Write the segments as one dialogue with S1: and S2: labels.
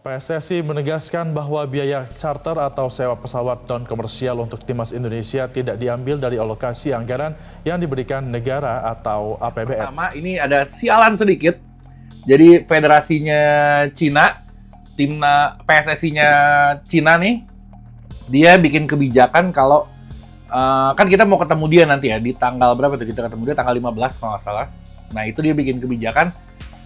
S1: PSSI menegaskan bahwa biaya charter atau sewa pesawat non-komersial untuk timnas Indonesia tidak diambil dari alokasi anggaran yang diberikan negara atau APBN.
S2: Pertama, ini ada sialan sedikit. Jadi federasinya Cina, PSSI-nya Cina nih, dia bikin kebijakan kalau kan kita mau ketemu dia nanti ya di tanggal berapa tuh, kita ketemu dia tanggal 15 kalau nggak salah. Nah itu dia bikin kebijakan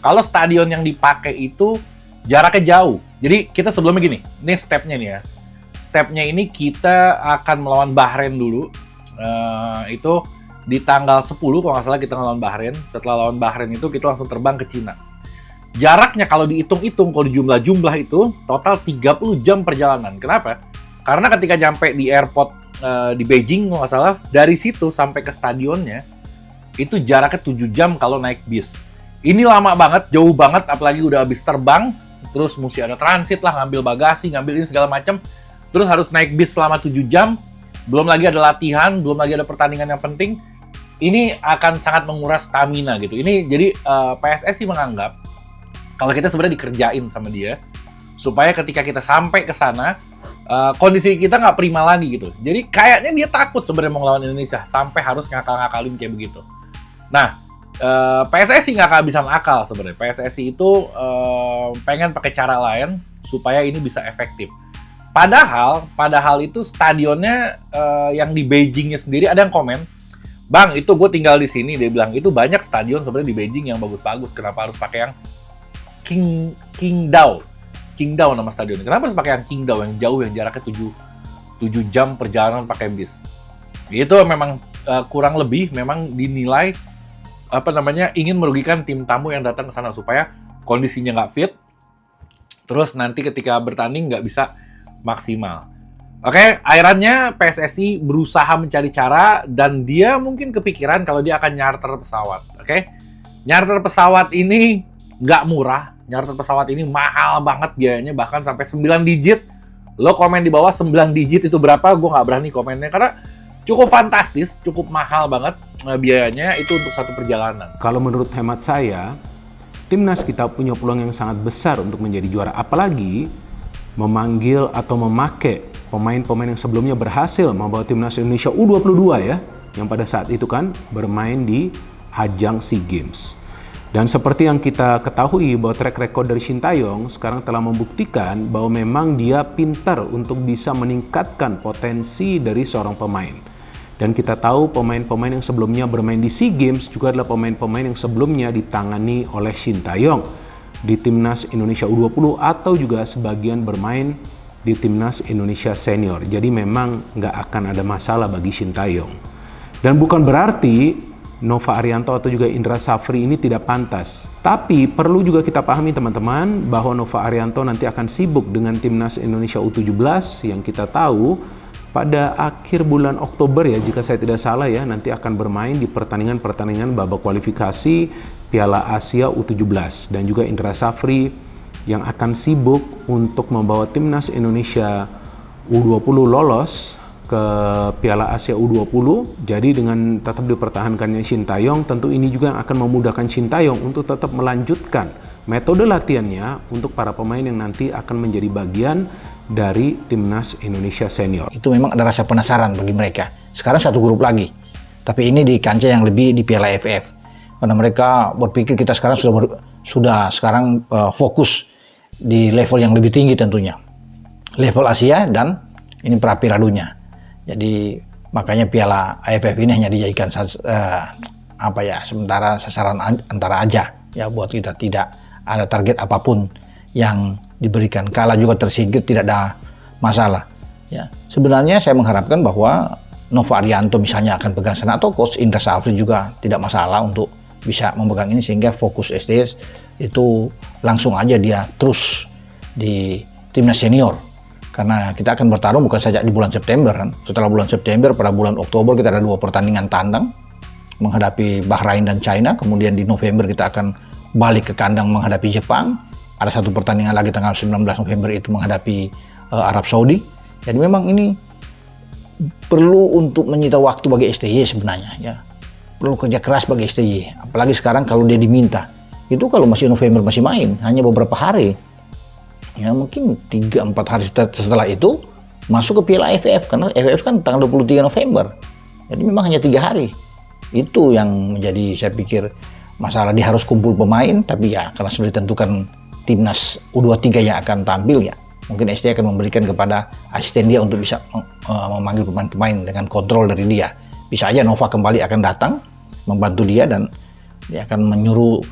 S2: kalau stadion yang dipakai itu jaraknya jauh. Jadi kita sebelumnya gini, ini stepnya nih ya. Stepnya ini kita akan melawan Bahrain dulu. Itu di tanggal 10 kalau nggak salah kita ngelawan Bahrain. Setelah lawan Bahrain itu kita langsung terbang ke Cina. Jaraknya kalau dihitung-hitung, kalau jumlah-jumlah itu total 30 jam perjalanan. Kenapa? Karena ketika nyampe di airport di Beijing kalau nggak salah, dari situ sampai ke stadionnya itu jaraknya 7 jam kalau naik bis. Ini lama banget, jauh banget, apalagi udah habis terbang, terus mesti ada transit lah, ngambil bagasi, ngambil ini segala macam, terus harus naik bis selama 7 jam, belum lagi ada latihan, belum lagi ada pertandingan yang penting. Ini akan sangat menguras stamina gitu. Ini jadi PSSI menganggap kalau kita sebenarnya dikerjain sama dia, supaya ketika kita sampai ke sana, kondisi kita nggak prima lagi gitu. Jadi kayaknya dia takut sebenarnya mau ngelawan Indonesia, sampai harus ngakal-ngakalin kayak begitu. Nah, PSSI nggak kehabisan akal sebenarnya. PSSI itu pengen pakai cara lain supaya ini bisa efektif. Padahal itu stadionnya yang di Beijingnya sendiri ada yang komen, Bang, itu gue tinggal di sini, dia bilang itu banyak stadion sebenarnya di Beijing yang bagus-bagus. Kenapa harus pakai yang Qingdao nama stadionnya. Kenapa harus pakai yang Qingdao yang jauh, yang jaraknya 7 jam perjalanan pakai bis? Itu memang kurang lebih memang dinilai ingin merugikan tim tamu yang datang ke sana supaya kondisinya nggak fit, terus nanti ketika bertanding nggak bisa maksimal. Oke, akhirnya PSSI berusaha mencari cara dan dia mungkin kepikiran kalau dia akan nyarter pesawat. Oke, nyarter pesawat ini nggak murah, nyarter pesawat ini mahal banget biayanya, bahkan sampai 9 digit. Lo komen di bawah 9 digit itu berapa, gue nggak berani komennya karena cukup fantastis, cukup mahal banget biayanya itu untuk satu perjalanan.
S3: Kalau menurut hemat saya, timnas kita punya peluang yang sangat besar untuk menjadi juara. Apalagi memanggil atau memakai pemain-pemain yang sebelumnya berhasil membawa timnas Indonesia U22 ya, yang pada saat itu kan bermain di ajang SEA Games. Dan seperti yang kita ketahui bahwa track record dari Sintayong sekarang telah membuktikan bahwa memang dia pintar untuk bisa meningkatkan potensi dari seorang pemain. Dan kita tahu pemain-pemain yang sebelumnya bermain di SEA Games juga adalah pemain-pemain yang sebelumnya ditangani oleh Sintayong di Timnas Indonesia U20 atau juga sebagian bermain di Timnas Indonesia Senior. Jadi memang nggak akan ada masalah bagi Sintayong. Dan bukan berarti Nova Arianto atau juga Indra Safri ini tidak pantas. Tapi perlu juga kita pahami teman-teman bahwa Nova Arianto nanti akan sibuk dengan Timnas Indonesia U17 yang kita tahu pada akhir bulan Oktober ya, jika saya tidak salah ya, nanti akan bermain di pertandingan-pertandingan babak kualifikasi Piala Asia U17. Dan juga Indra Safri yang akan sibuk untuk membawa Timnas Indonesia U20 lolos ke Piala Asia U20. Jadi dengan tetap dipertahankannya Sintayong, tentu ini juga yang akan memudahkan Sintayong untuk tetap melanjutkan metode latihannya untuk para pemain yang nanti akan menjadi bagian dari Timnas Indonesia Senior.
S4: Itu memang ada rasa penasaran bagi mereka. Sekarang satu grup lagi, tapi ini di kancah yang lebih di Piala AFF. Karena mereka berpikir kita sekarang sudah fokus di level yang lebih tinggi tentunya, level Asia dan ini pra Piala Dunia. Jadi makanya Piala AFF ini hanya dijadikan sementara sasaran antara aja ya, buat kita tidak ada target apapun yang diberikan. Kalah juga tersingkir tidak ada masalah ya. Sebenarnya saya mengharapkan bahwa Nova Arianto misalnya akan pegang sana, atau Coach Indra Safri juga tidak masalah untuk bisa memegang ini, sehingga fokus STS itu langsung aja dia terus di timnas senior. Karena kita akan bertarung bukan saja di bulan September kan. Setelah bulan September, pada bulan Oktober kita ada 2 pertandingan tandang menghadapi Bahrain dan China. Kemudian di November kita akan balik ke kandang menghadapi Jepang. Ada 1 pertandingan lagi tanggal 19 November itu menghadapi Arab Saudi. Jadi memang ini perlu untuk menyita waktu bagi STY sebenarnya ya. Perlu kerja keras bagi STY. Apalagi sekarang kalau dia diminta. Itu kalau masih November masih main, hanya beberapa hari ya mungkin 3-4 hari setelah itu masuk ke Piala AFF, karena AFF kan tanggal 23 November. Jadi memang hanya 3 hari. Itu yang menjadi, saya pikir, masalah. Dia harus kumpul pemain, tapi ya karena sudah ditentukan timnas U23 yang akan tampil, ya mungkin STY akan memberikan kepada asisten dia untuk bisa memanggil pemain-pemain dengan kontrol dari dia. Bisa aja Nova kembali akan datang membantu dia dan dia akan menyuruh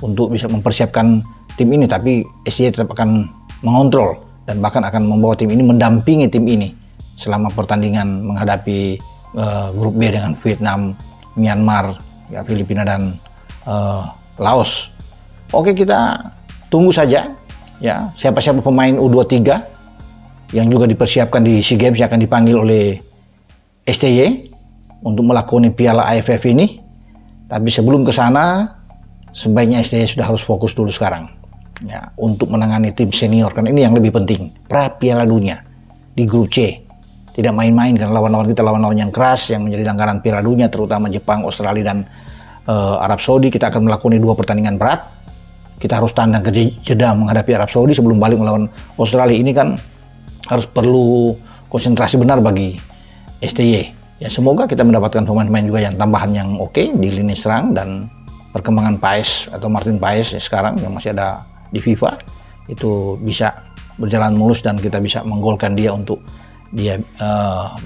S4: untuk bisa mempersiapkan tim ini, tapi STY tetap akan mengontrol dan bahkan akan membawa tim ini, mendampingi tim ini selama pertandingan menghadapi grup B dengan Vietnam, Myanmar, ya, Filipina dan Laos. Oke, kita tunggu saja ya siapa-siapa pemain U23 yang juga dipersiapkan di SEA Games yang akan dipanggil oleh STY untuk melakukan Piala AFF ini. Tapi sebelum ke sana sebaiknya STY sudah harus fokus dulu sekarang ya untuk menangani tim senior, kan ini yang lebih penting. Pra Piala Dunia di grup C tidak main-main, karena lawan-lawan kita lawan-lawan yang keras yang menjadi langganan Piala Dunia, terutama Jepang, Australia dan Arab Saudi. Kita akan melakukan 2 pertandingan berat. Kita harus tandang ke jeda menghadapi Arab Saudi sebelum balik melawan Australia. Ini kan harus perlu konsentrasi benar bagi STY. Ya semoga kita mendapatkan pemain-pemain juga yang tambahan yang oke di lini serang, dan perkembangan Paes atau Martin Paes sekarang yang masih ada di FIFA itu bisa berjalan mulus dan kita bisa menggolkan dia untuk dia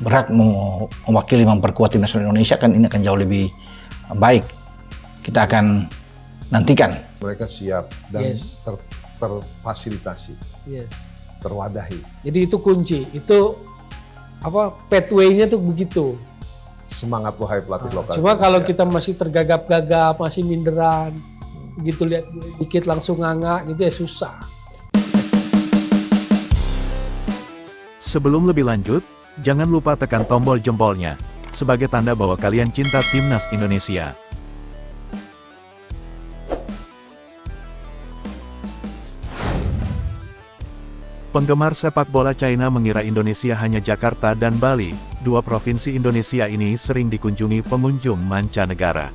S4: berhak mewakili memperkuat tim nasional Indonesia. Kan ini akan jauh lebih baik. Kita akan nantikan.
S5: Mereka siap dan terfasilitasi, terwadahi.
S6: Jadi itu kunci, itu pathway-nya tuh begitu.
S5: Semangat wahai pelatih lokal.
S6: Cuma kalau kita masih tergagap-gagap, masih minderan, begitu lihat dikit langsung nganga gitu ya susah.
S7: Sebelum lebih lanjut, jangan lupa tekan tombol jempolnya sebagai tanda bahwa kalian cinta Timnas Indonesia. Penggemar sepak bola China mengira Indonesia hanya Jakarta dan Bali. 2 provinsi Indonesia ini sering dikunjungi pengunjung mancanegara.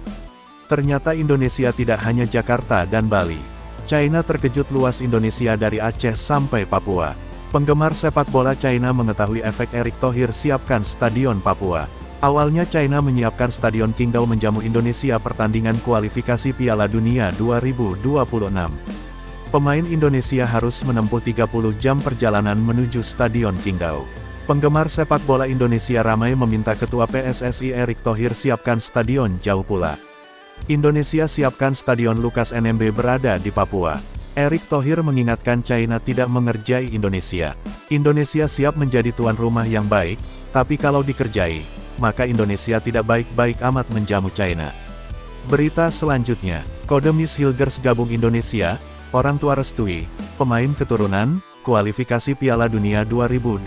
S7: Ternyata Indonesia tidak hanya Jakarta dan Bali. China terkejut luas Indonesia dari Aceh sampai Papua. Penggemar sepak bola China mengetahui efek Erick Thohir siapkan Stadion Papua. Awalnya China menyiapkan Stadion Qingdao menjamu Indonesia pertandingan kualifikasi Piala Dunia 2026. Pemain Indonesia harus menempuh 30 jam perjalanan menuju Stadion Qingdao. Penggemar sepak bola Indonesia ramai meminta Ketua PSSI Erick Thohir siapkan stadion jauh pula. Indonesia siapkan Stadion Lukas NMB berada di Papua. Erick Thohir mengingatkan China tidak mengerjai Indonesia. Indonesia siap menjadi tuan rumah yang baik, tapi kalau dikerjai, maka Indonesia tidak baik-baik amat menjamu China. Berita selanjutnya, kode Miss Hilgers gabung Indonesia. Orang tua restui, pemain keturunan, kualifikasi Piala Dunia 2026.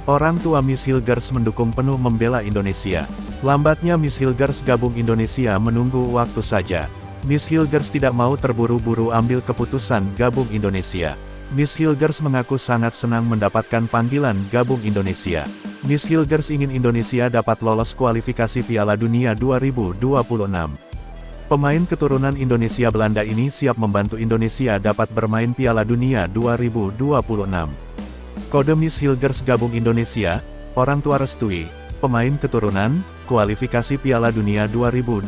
S7: Orang tua Miss Hilgers mendukung penuh membela Indonesia. Lambatnya Miss Hilgers gabung Indonesia menunggu waktu saja. Miss Hilgers tidak mau terburu-buru ambil keputusan gabung Indonesia. Miss Hilgers mengaku sangat senang mendapatkan panggilan gabung Indonesia. Miss Hilgers ingin Indonesia dapat lolos kualifikasi Piala Dunia 2026. Pemain keturunan Indonesia Belanda ini siap membantu Indonesia dapat bermain Piala Dunia 2026. Kode Miss Hilgers gabung Indonesia, orang tua restui, pemain keturunan, kualifikasi Piala Dunia 2026.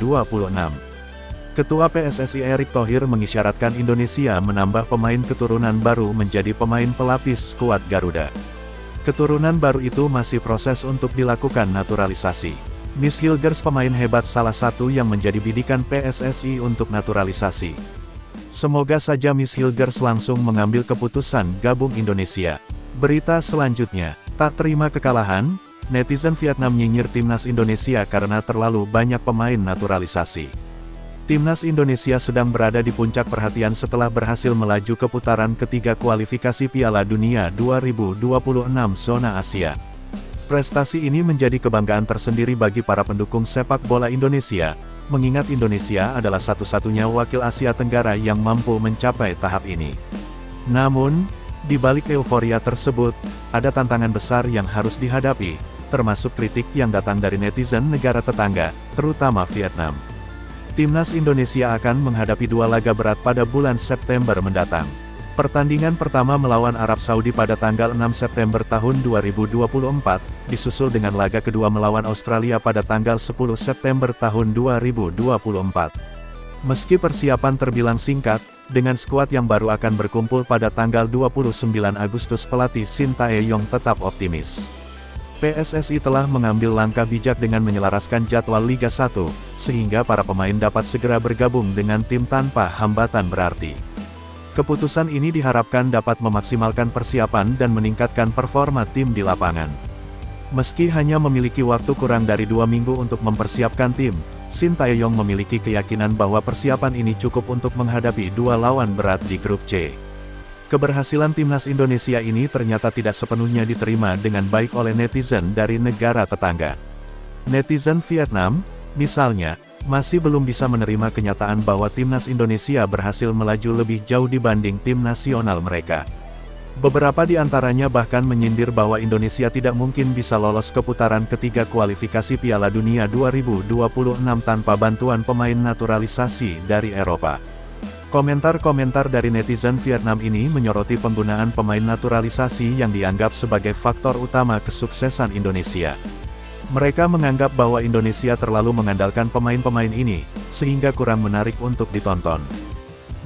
S7: Ketua PSSI Erick Thohir mengisyaratkan Indonesia menambah pemain keturunan baru menjadi pemain pelapis skuad Garuda. Keturunan baru itu masih proses untuk dilakukan naturalisasi. Miss Hilgers pemain hebat salah satu yang menjadi bidikan PSSI untuk naturalisasi. Semoga saja Miss Hilgers langsung mengambil keputusan gabung Indonesia. Berita selanjutnya, tak terima kekalahan, netizen Vietnam nyinyir Timnas Indonesia karena terlalu banyak pemain naturalisasi. Timnas Indonesia sedang berada di puncak perhatian setelah berhasil melaju ke putaran ketiga kualifikasi Piala Dunia 2026 zona Asia. Prestasi ini menjadi kebanggaan tersendiri bagi para pendukung sepak bola Indonesia, mengingat Indonesia adalah satu-satunya wakil Asia Tenggara yang mampu mencapai tahap ini. Namun, di balik euforia tersebut, ada tantangan besar yang harus dihadapi, termasuk kritik yang datang dari netizen negara tetangga, terutama Vietnam. Timnas Indonesia akan menghadapi 2 laga berat pada bulan September mendatang. Pertandingan pertama melawan Arab Saudi pada tanggal 6 September tahun 2024, disusul dengan laga kedua melawan Australia pada tanggal 10 September tahun 2024. Meski persiapan terbilang singkat, dengan skuad yang baru akan berkumpul pada tanggal 29 Agustus, pelatih Shin Tae-yong tetap optimis. PSSI telah mengambil langkah bijak dengan menyelaraskan jadwal Liga 1, sehingga para pemain dapat segera bergabung dengan tim tanpa hambatan berarti. Keputusan ini diharapkan dapat memaksimalkan persiapan dan meningkatkan performa tim di lapangan. Meski hanya memiliki waktu kurang dari 2 minggu untuk mempersiapkan tim, Shin Tae-yong memiliki keyakinan bahwa persiapan ini cukup untuk menghadapi 2 lawan berat di grup C. Keberhasilan timnas Indonesia ini ternyata tidak sepenuhnya diterima dengan baik oleh netizen dari negara tetangga. Netizen Vietnam, misalnya, masih belum bisa menerima kenyataan bahwa timnas Indonesia berhasil melaju lebih jauh dibanding tim nasional mereka. Beberapa di antaranya bahkan menyindir bahwa Indonesia tidak mungkin bisa lolos ke putaran ketiga kualifikasi Piala Dunia 2026 tanpa bantuan pemain naturalisasi dari Eropa. Komentar-komentar dari netizen Vietnam ini menyoroti penggunaan pemain naturalisasi yang dianggap sebagai faktor utama kesuksesan Indonesia. Mereka menganggap bahwa Indonesia terlalu mengandalkan pemain-pemain ini, sehingga kurang menarik untuk ditonton.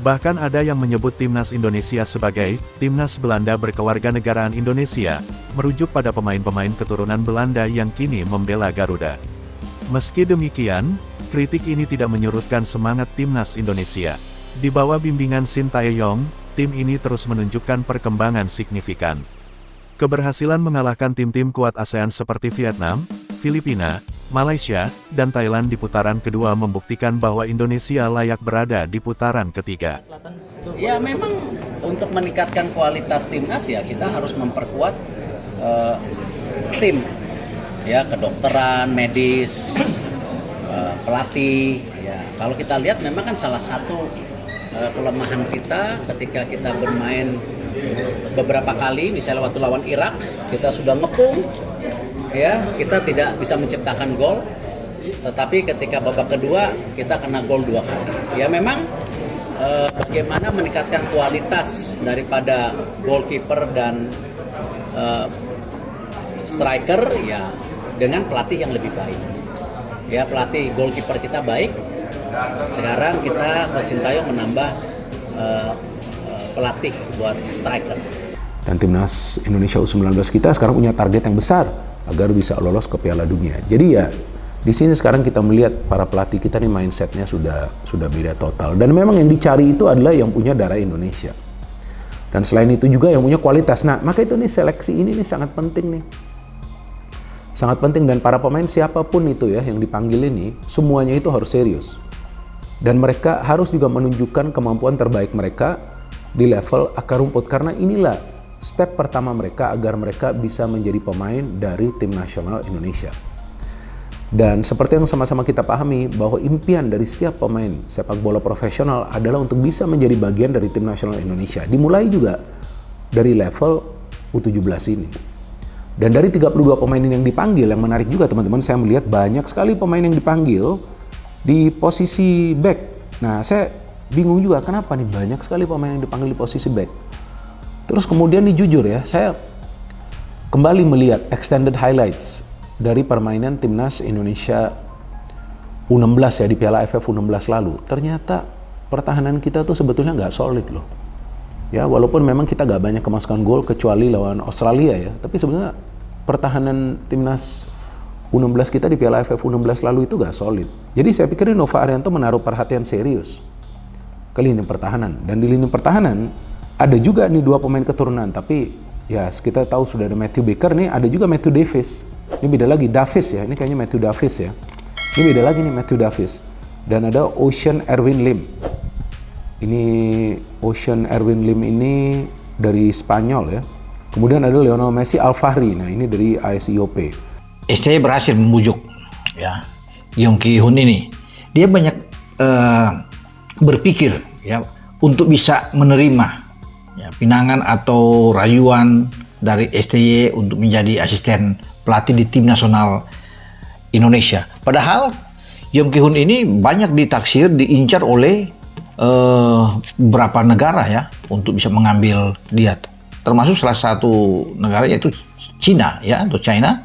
S7: Bahkan ada yang menyebut timnas Indonesia sebagai timnas Belanda berkewarganegaraan Indonesia, merujuk pada pemain-pemain keturunan Belanda yang kini membela Garuda. Meski demikian, kritik ini tidak menyurutkan semangat timnas Indonesia. Di bawah bimbingan Shin Tae-yong, tim ini terus menunjukkan perkembangan signifikan. Keberhasilan mengalahkan tim-tim kuat ASEAN seperti Vietnam, Filipina, Malaysia, dan Thailand di putaran kedua membuktikan bahwa Indonesia layak berada di putaran ketiga.
S8: Ya memang untuk meningkatkan kualitas timnas ya kita harus memperkuat tim, ya kedokteran, medis, pelatih. Ya kalau kita lihat memang kan salah satu kelemahan kita ketika kita bermain beberapa kali, misalnya waktu lawan Irak kita sudah ngepung. Ya, kita tidak bisa menciptakan gol, tetapi ketika babak kedua kita kena gol 2 kali. Ya memang bagaimana meningkatkan kualitas daripada goalkeeper dan striker ya dengan pelatih yang lebih baik. Ya pelatih goalkeeper kita baik. Sekarang kita Coach Shin Tae-yong menambah pelatih buat striker.
S3: Dan timnas Indonesia U19 kita sekarang punya target yang besar agar bisa lolos ke Piala Dunia. Jadi ya, di sini sekarang kita melihat para pelatih kita nih mindsetnya sudah beda total. Dan memang yang dicari itu adalah yang punya darah Indonesia. Dan selain itu juga yang punya kualitas. Nah, maka itu nih seleksi ini nih sangat penting nih. Sangat penting dan para pemain siapapun itu ya yang dipanggil ini, semuanya itu harus serius. Dan mereka harus juga menunjukkan kemampuan terbaik mereka di level akar rumput. Karena inilah step pertama mereka agar mereka bisa menjadi pemain dari tim nasional Indonesia. Dan seperti yang sama-sama kita pahami bahwa impian dari setiap pemain sepak bola profesional adalah untuk bisa menjadi bagian dari tim nasional Indonesia. Dimulai juga dari level U17 ini. Dan dari 32 pemain ini yang dipanggil, yang menarik juga teman-teman, saya melihat banyak sekali pemain yang dipanggil di posisi back. Nah, saya bingung juga kenapa nih banyak sekali pemain yang dipanggil di posisi back. Terus kemudian nih jujur ya, saya kembali melihat extended highlights dari permainan timnas Indonesia U16 ya di Piala AFF U16 lalu. Ternyata pertahanan kita tuh sebetulnya nggak solid loh. Ya walaupun memang kita nggak banyak kemasukan gol kecuali lawan Australia ya, tapi sebenarnya pertahanan timnas U16 kita di Piala AFF U16 lalu itu nggak solid. Jadi saya pikir Nova Arianto menaruh perhatian serius ke lini pertahanan. Dan di lini pertahanan ada juga nih 2 pemain keturunan, tapi ya kita tahu sudah ada Matthew Baker nih, ada juga Matthew Davis. Ini beda lagi, Davis ya, ini kayaknya Matthew Davis ya. Ini beda lagi nih Matthew Davis. Dan ada Ocean Erwin Lim. Ini Ocean Erwin Lim ini dari Spanyol ya. Kemudian ada Lionel Messi Al-Fahri, nah ini dari AS IOP.
S4: STY berhasil membujuk ya Yong Ki-hun ini. Dia banyak berpikir ya untuk bisa menerima ya, pinangan atau rayuan dari STY untuk menjadi asisten pelatih di tim nasional Indonesia. Padahal Yong Ki-hun ini banyak ditaksir diincar oleh beberapa negara ya untuk bisa mengambil dia. Termasuk salah satu negara yaitu Cina ya, atau China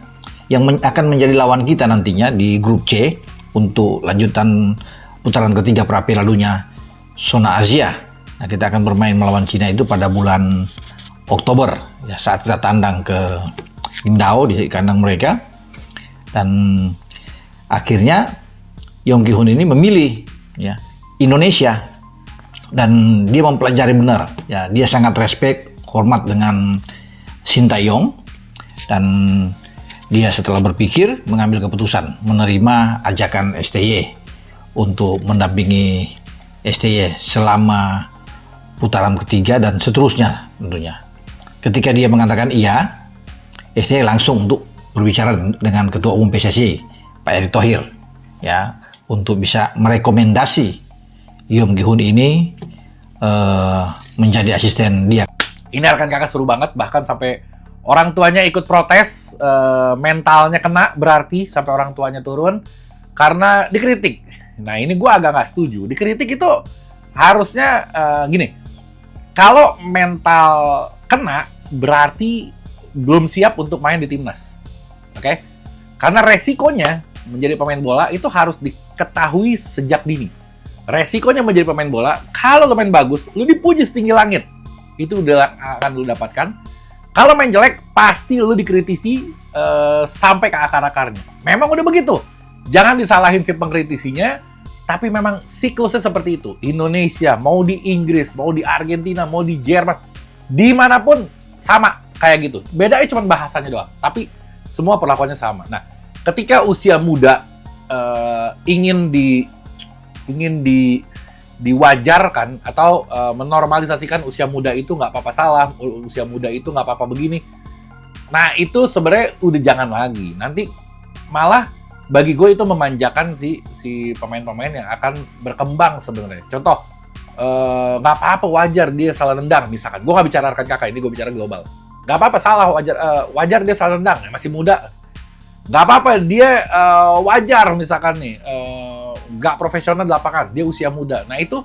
S4: yang akan menjadi lawan kita nantinya di grup C untuk lanjutan putaran ketiga Piala Dunia zona Asia. Nah, kita akan bermain melawan Cina itu pada bulan Oktober ya, saat kita tandang ke Qingdao di kandang mereka. Dan akhirnya Yong Ki-hun ini memilih ya Indonesia, dan dia mempelajari benar ya, dia sangat respect, hormat dengan Shin Tae-yong, dan dia setelah berpikir mengambil keputusan menerima ajakan STY untuk mendampingi STY selama putaran ketiga dan seterusnya tentunya. Ketika dia mengatakan iya, STY langsung untuk berbicara dengan Ketua Umum PSSI Pak Erick Thohir ya, untuk bisa merekomendasi Yong Ki-hun ini menjadi asisten dia.
S2: Ini rekan kakak seru banget, bahkan sampai orang tuanya ikut protes, mentalnya kena berarti sampai orang tuanya turun karena dikritik. Nah ini gue agak nggak setuju. Dikritik itu harusnya gini, kalau mental kena berarti belum siap untuk main di timnas, oke? Karena resikonya menjadi pemain bola itu harus diketahui sejak dini. Resikonya menjadi pemain bola, kalau lo main bagus, lo dipuji setinggi langit. Itu udah akan lo dapatkan. Kalau main jelek, pasti lo dikritisi sampai ke akar-akarnya. Memang udah begitu. Jangan disalahin si pengkritisinya, tapi memang siklusnya seperti itu. Indonesia, mau di Inggris, mau di Argentina, mau di Jerman, dimanapun sama kayak gitu. Bedanya cuma bahasanya doang, tapi semua perlakuannya sama. Nah, ketika usia muda ingin diwajarkan atau menormalisasikan usia muda itu nggak apa-apa salah, usia muda itu nggak apa-apa begini. Nah itu sebenarnya udah jangan lagi. Nanti malah bagi gue itu memanjakan si pemain-pemain yang akan berkembang sebenarnya. Contoh, nggak apa-apa, wajar dia salah nendang misalkan. Gue nggak bicara rekan kakak, ini gue bicara global. Nggak apa-apa salah, wajar dia salah nendang, masih muda. Nggak apa-apa dia wajar misalkan nih nggak profesional di lapangan, dia usia muda. Nah itu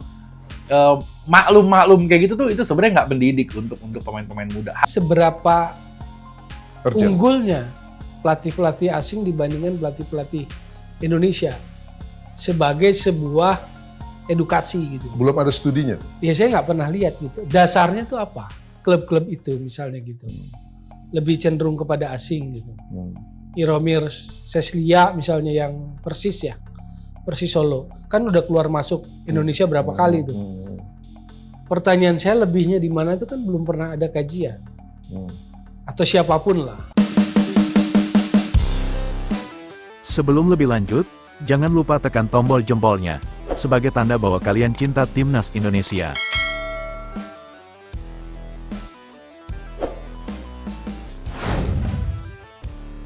S2: maklum kayak gitu tuh, itu sebenarnya nggak mendidik untuk pemain-pemain muda.
S6: Seberapa unggulnya pelatih-pelatih asing dibandingkan pelatih-pelatih Indonesia sebagai sebuah edukasi gitu.
S5: Belum ada studinya.
S6: Ya saya nggak pernah lihat gitu. Dasarnya tuh apa? Klub-klub itu misalnya gitu. Lebih cenderung kepada asing gitu. Iromir Seslia misalnya yang Persis ya, Persis Solo kan udah keluar masuk Indonesia berapa kali itu. Pertanyaan saya lebihnya di mana itu kan belum pernah ada kajian atau siapapun lah.
S7: Sebelum lebih lanjut, jangan lupa tekan tombol jempolnya sebagai tanda bahwa kalian cinta Timnas Indonesia.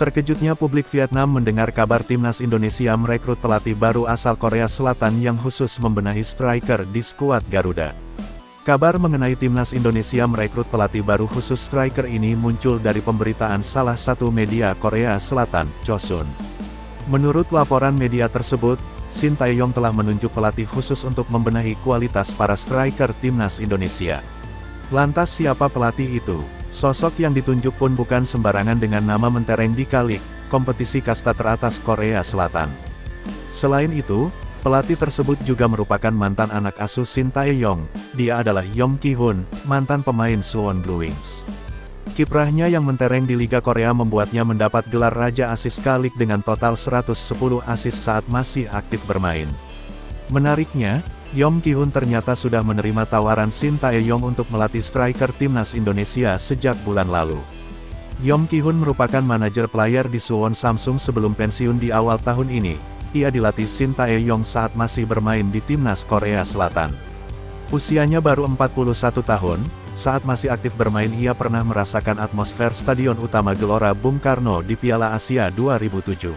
S7: Terkejutnya publik Vietnam mendengar kabar Timnas Indonesia merekrut pelatih baru asal Korea Selatan yang khusus membenahi striker di skuad Garuda. Kabar mengenai Timnas Indonesia merekrut pelatih baru khusus striker ini muncul dari pemberitaan salah satu media Korea Selatan, Chosun. Menurut laporan media tersebut, Shin Tae-yong telah menunjuk pelatih khusus untuk membenahi kualitas para striker Timnas Indonesia. Lantas siapa pelatih itu? Sosok yang ditunjuk pun bukan sembarangan dengan nama mentereng di Kalik, kompetisi kasta teratas Korea Selatan. Selain itu, pelatih tersebut juga merupakan mantan anak asuh Shin Tae-yong. Dia adalah Yong Ki-hun, mantan pemain Suwon Blue Wings. Kiprahnya yang mentereng di Liga Korea membuatnya mendapat gelar Raja Asis Kalik dengan total 110 asis saat masih aktif bermain. Menariknya, Yong Ki-hun ternyata sudah menerima tawaran Shin Tae-yong untuk melatih striker Timnas Indonesia sejak bulan lalu. Yong Ki-hun merupakan manajer player di Suwon Samsung sebelum pensiun di awal tahun ini. Ia dilatih Shin Tae-yong saat masih bermain di Timnas Korea Selatan. Usianya baru 41 tahun, saat masih aktif bermain ia pernah merasakan atmosfer Stadion Utama Gelora Bung Karno di Piala Asia 2007.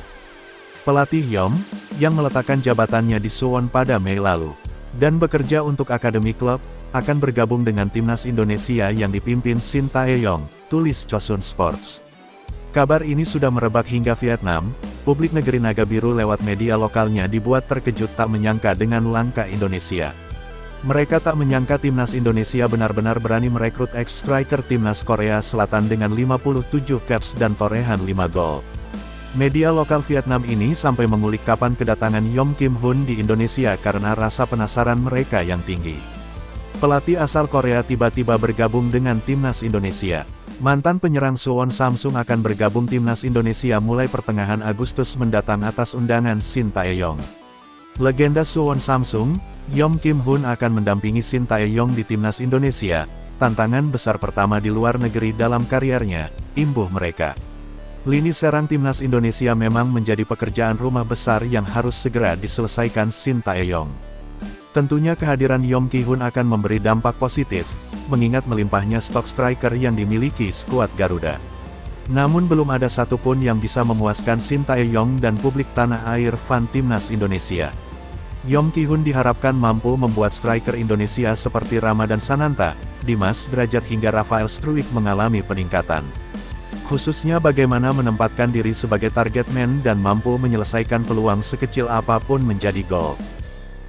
S7: Pelatih Yong, yang meletakkan jabatannya di Suwon pada Mei lalu, dan bekerja untuk akademi klub, akan bergabung dengan Timnas Indonesia yang dipimpin Shin Tae-yong, tulis Chosun Sports. Kabar ini sudah merebak hingga Vietnam, publik negeri Naga Biru lewat media lokalnya dibuat terkejut tak menyangka dengan langkah Indonesia. Mereka tak menyangka timnas Indonesia benar-benar berani merekrut ex-striker timnas Korea Selatan dengan 57 caps dan torehan 5 gol. Media lokal Vietnam ini sampai mengulik kapan kedatangan Yom Kim Hun di Indonesia karena rasa penasaran mereka yang tinggi. Pelatih asal Korea tiba-tiba bergabung dengan timnas Indonesia. Mantan penyerang Suwon Samsung akan bergabung timnas Indonesia mulai pertengahan Agustus mendatang atas undangan Shin Tae-yong. Legenda Suwon Samsung, Yom Kim Hun akan mendampingi Shin Tae-yong di timnas Indonesia, tantangan besar pertama di luar negeri dalam kariernya, imbuh mereka. Lini serang timnas Indonesia memang menjadi pekerjaan rumah besar yang harus segera diselesaikan Shin Tae-yong. Tentunya kehadiran Yom Ki Hun akan memberi dampak positif, mengingat melimpahnya stok striker yang dimiliki skuad Garuda. Namun belum ada satupun yang bisa memuaskan Shin Tae-yong dan publik tanah air fan timnas Indonesia. Yom Ki Hun diharapkan mampu membuat striker Indonesia seperti Ramadan Sananta, Dimas Derajat hingga Rafael Struijk mengalami peningkatan. Khususnya bagaimana menempatkan diri sebagai target man dan mampu menyelesaikan peluang sekecil apapun menjadi gol.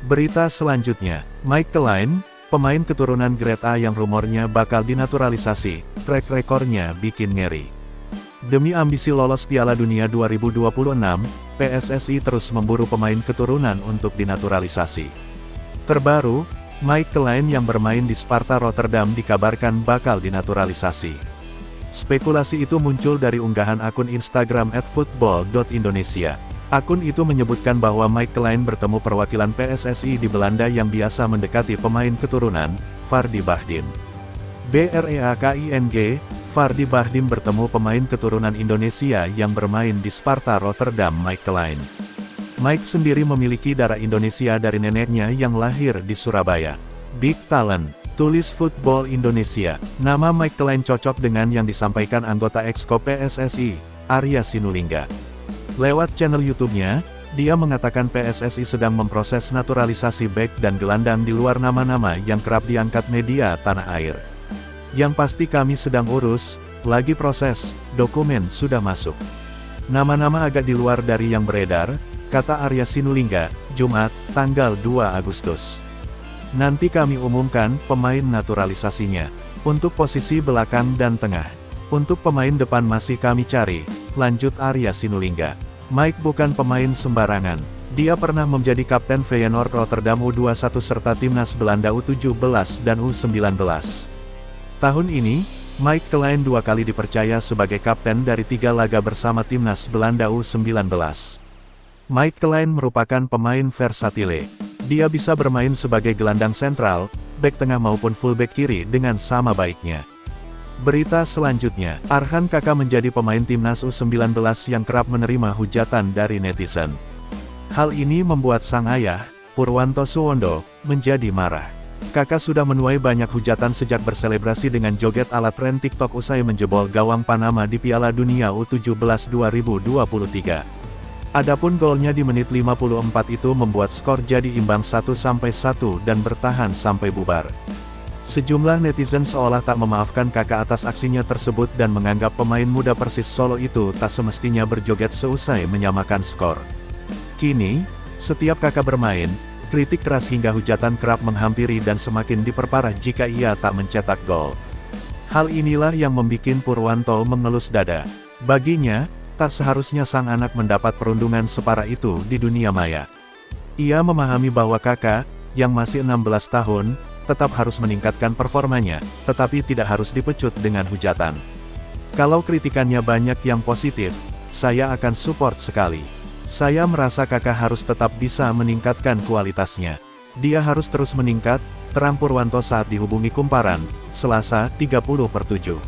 S7: Berita selanjutnya, Mike Klein, pemain keturunan Grade A yang rumornya bakal dinaturalisasi, track rekornya bikin ngeri. Demi ambisi lolos Piala Dunia 2026, PSSI terus memburu pemain keturunan untuk dinaturalisasi. Terbaru, Mike Klein yang bermain di Sparta Rotterdam dikabarkan bakal dinaturalisasi. Spekulasi itu muncul dari unggahan akun Instagram @football.indonesia. Akun itu menyebutkan bahwa Mike Klein bertemu perwakilan PSSI di Belanda yang biasa mendekati pemain keturunan, Fardy Bahdim. BREAKING, Fardy Bahdim bertemu pemain keturunan Indonesia yang bermain di Sparta Rotterdam Mike Klein. Mike sendiri memiliki darah Indonesia dari neneknya yang lahir di Surabaya. Big talent, tulis Football Indonesia. Nama Mike Klein cocok dengan yang disampaikan anggota Exco PSSI, Arya Sinulinga. Lewat channel YouTube-nya, dia mengatakan PSSI sedang memproses naturalisasi bek dan gelandang di luar nama-nama yang kerap diangkat media tanah air. Yang pasti kami sedang urus, lagi proses, dokumen sudah masuk. Nama-nama agak di luar dari yang beredar, kata Arya Sinulinga, Jumat, tanggal 2 Agustus. Nanti kami umumkan pemain naturalisasinya. Untuk posisi belakang dan tengah. Untuk pemain depan masih kami cari, lanjut Arya Sinulinga. Mike bukan pemain sembarangan. Dia pernah menjadi kapten Feyenoord Rotterdam U21 serta timnas Belanda U17 dan U19. Tahun ini, Mike Klein 2 kali dipercaya sebagai kapten dari 3 laga bersama timnas Belanda U19. Mike Klein merupakan pemain versatile. Dia bisa bermain sebagai gelandang sentral, bek tengah maupun fullback kiri dengan sama baiknya. Berita selanjutnya, Arhan Kakak menjadi pemain timnas U19 yang kerap menerima hujatan dari netizen. Hal ini membuat sang ayah, Purwanto Suwondo, menjadi marah. Kakak sudah menuai banyak hujatan sejak berselebrasi dengan joget ala tren TikTok usai menjebol gawang Panama di Piala Dunia U17 2023. Adapun golnya di menit 54 itu membuat skor jadi imbang 1-1 dan bertahan sampai bubar. Sejumlah netizen seolah tak memaafkan Kakak atas aksinya tersebut dan menganggap pemain muda Persis Solo itu tak semestinya berjoget seusai menyamakan skor. Kini, setiap Kakak bermain, kritik keras hingga hujatan kerap menghampiri dan semakin diperparah jika ia tak mencetak gol. Hal inilah yang membuat Purwanto mengelus dada. Baginya, tak seharusnya sang anak mendapat perundungan separah itu di dunia maya. Ia memahami bahwa Kakak, yang masih 16 tahun, tetap harus meningkatkan performanya, tetapi tidak harus dipecut dengan hujatan. Kalau kritikannya banyak yang positif, saya akan support sekali. Saya merasa Kakak harus tetap bisa meningkatkan kualitasnya. Dia harus terus meningkat, terang Purwanto saat dihubungi Kumparan, Selasa, 30/7.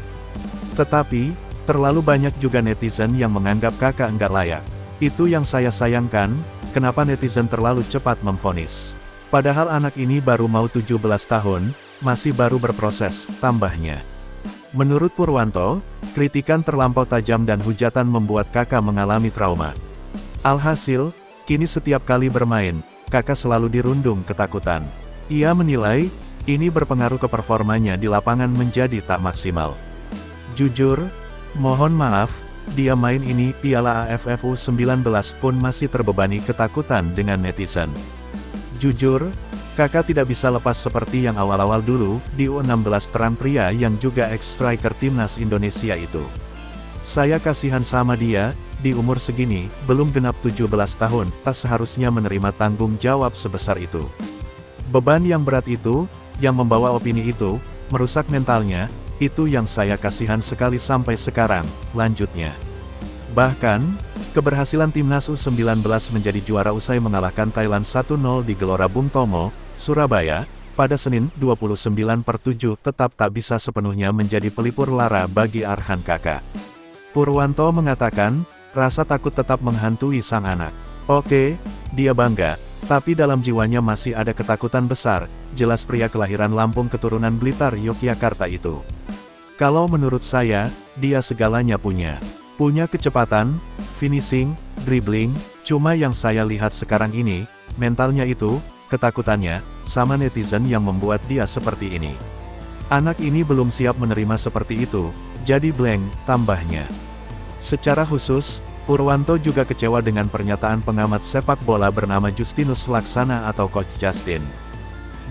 S7: Tetapi, terlalu banyak juga netizen yang menganggap Kakak enggak layak. Itu yang saya sayangkan, kenapa netizen terlalu cepat memvonis. Padahal anak ini baru mau 17 tahun, masih baru berproses, tambahnya. Menurut Purwanto, kritikan terlampau tajam dan hujatan membuat Kakak mengalami trauma. Alhasil, kini setiap kali bermain, Kakak selalu dirundung ketakutan. Ia menilai, ini berpengaruh ke performanya di lapangan menjadi tak maksimal. Jujur, mohon maaf, dia main ini Piala AFF U19 pun masih terbebani ketakutan dengan netizen. Jujur, Kakak tidak bisa lepas seperti yang awal-awal dulu, di U16 peran pria yang juga ex-striker timnas Indonesia itu. Saya kasihan sama dia, di umur segini, belum genap 17 tahun, tak seharusnya menerima tanggung jawab sebesar itu. Beban yang berat itu, yang membawa opini itu, merusak mentalnya, itu yang saya kasihan sekali sampai sekarang, lanjutnya. Bahkan, keberhasilan timnas U19 menjadi juara usai mengalahkan Thailand 1-0 di Gelora Bung Tomo, Surabaya, pada Senin 29/7 tetap tak bisa sepenuhnya menjadi pelipur lara bagi Arhan Kakak. Purwanto mengatakan, rasa takut tetap menghantui sang anak. Oke, dia bangga, tapi dalam jiwanya masih ada ketakutan besar, jelas pria kelahiran Lampung keturunan Blitar Yogyakarta itu. Kalau menurut saya, dia segalanya punya. Punya kecepatan, finishing, dribbling, cuma yang saya lihat sekarang ini, mentalnya itu, ketakutannya, sama netizen yang membuat dia seperti ini. Anak ini belum siap menerima seperti itu, jadi blank, tambahnya. Secara khusus, Purwanto juga kecewa dengan pernyataan pengamat sepak bola bernama Justinus Laksana atau Coach Justin.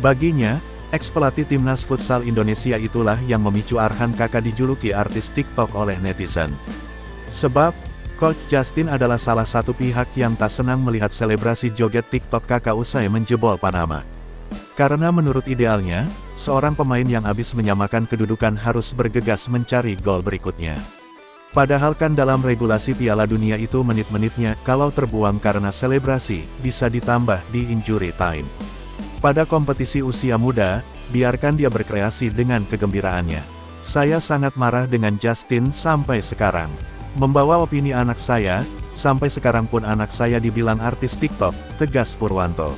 S7: Baginya, ex-pelatih timnas futsal Indonesia itulah yang memicu Arhan Kakak dijuluki artis TikTok oleh netizen. Sebab, Coach Justin adalah salah satu pihak yang tak senang melihat selebrasi joget TikTok Kakak usai menjebol Panama. Karena menurut idealnya, seorang pemain yang habis menyamakan kedudukan harus bergegas mencari gol berikutnya. Padahal kan dalam regulasi Piala Dunia itu menit-menitnya kalau terbuang karena selebrasi, bisa ditambah di injury time. Pada kompetisi usia muda, biarkan dia berkreasi dengan kegembiraannya. Saya sangat marah dengan Justin sampai sekarang. Membawa opini anak saya, sampai sekarang pun anak saya dibilang artis TikTok, tegas Purwanto.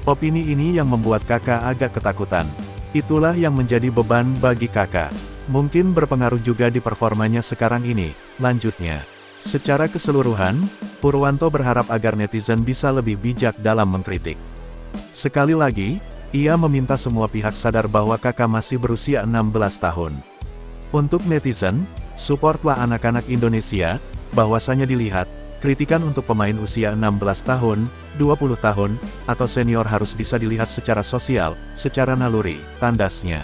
S7: Opini ini yang membuat kakak agak ketakutan. Itulah yang menjadi beban bagi kakak. Mungkin berpengaruh juga di performanya sekarang ini, lanjutnya. Secara keseluruhan, Purwanto berharap agar netizen bisa lebih bijak dalam mengkritik. Sekali lagi, ia meminta semua pihak sadar bahwa kakak masih berusia 16 tahun. Untuk netizen, supportlah anak-anak Indonesia, bahwasanya dilihat, kritikan untuk pemain usia 16 tahun, 20 tahun, atau senior harus bisa dilihat secara sosial, secara naluri, tandasnya.